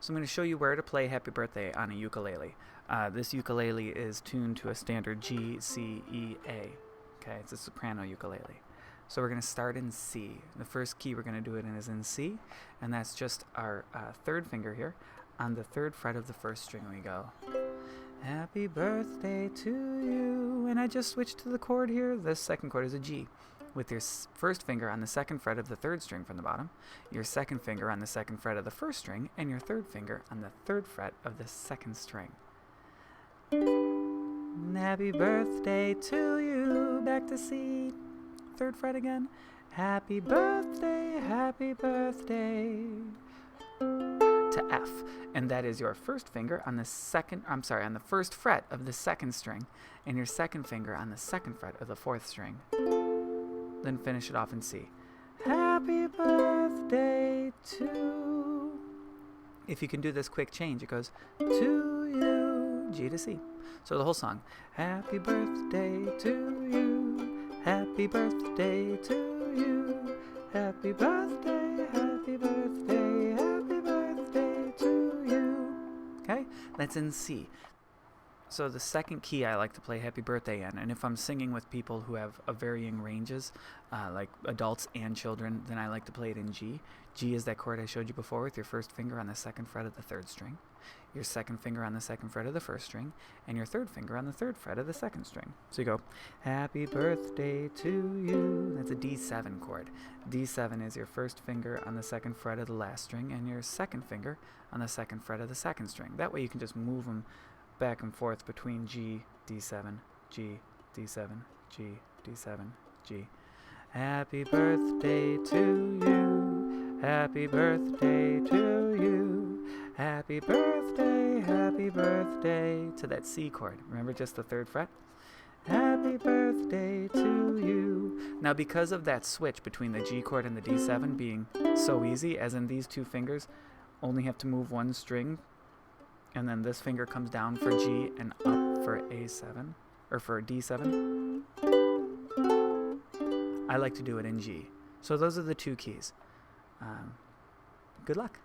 So I'm going to show you where to play Happy Birthday on a ukulele. This ukulele is tuned to a standard G, C, E, A. Okay, it's a soprano ukulele. So we're going to start in C. The first key we're going to do it in is in C, and that's just our third finger here. On the third fret of the first string we go, happy birthday to you. And I just switched to the chord here. The second chord is a G. With your first finger on the second fret of the third string from the bottom, your second finger on the second fret of the first string, and your third finger on the third fret of the second string. Happy birthday to you. Back to C. Third fret again. Happy birthday, happy birthday. To F, and that is your first finger on the on the first fret of the second string, and your second finger on the second fret of the fourth string. Then finish it off in C. Happy birthday to. If you can do this quick change, it goes to you, G to C. So the whole song. Happy birthday to you. Happy birthday to you. Happy birthday, happy birthday, happy birthday to you. Okay? That's in C. So the second key I like to play Happy Birthday in, and if I'm singing with people who have varying ranges, like adults and children, then I like to play it in G. G is that chord I showed you before with your first finger on the second fret of the third string, your second finger on the second fret of the first string, and your third finger on the third fret of the second string. So you go, happy birthday to you. That's a D7 chord. D7 is your first finger on the second fret of the last string, and your second finger on the second fret of the second string. That way you can just move them back and forth between G, D7, G, D7, G, D7, G. Happy birthday to you. Happy birthday to you. Happy birthday to that C chord. Remember just the third fret? Happy birthday to you. Now because of that switch between the G chord and the D7 being so easy, as in these two fingers only have to move one string, and then this finger comes down for G and up for A7, or for D7. I like to do it in G. So those are the two keys. Good luck.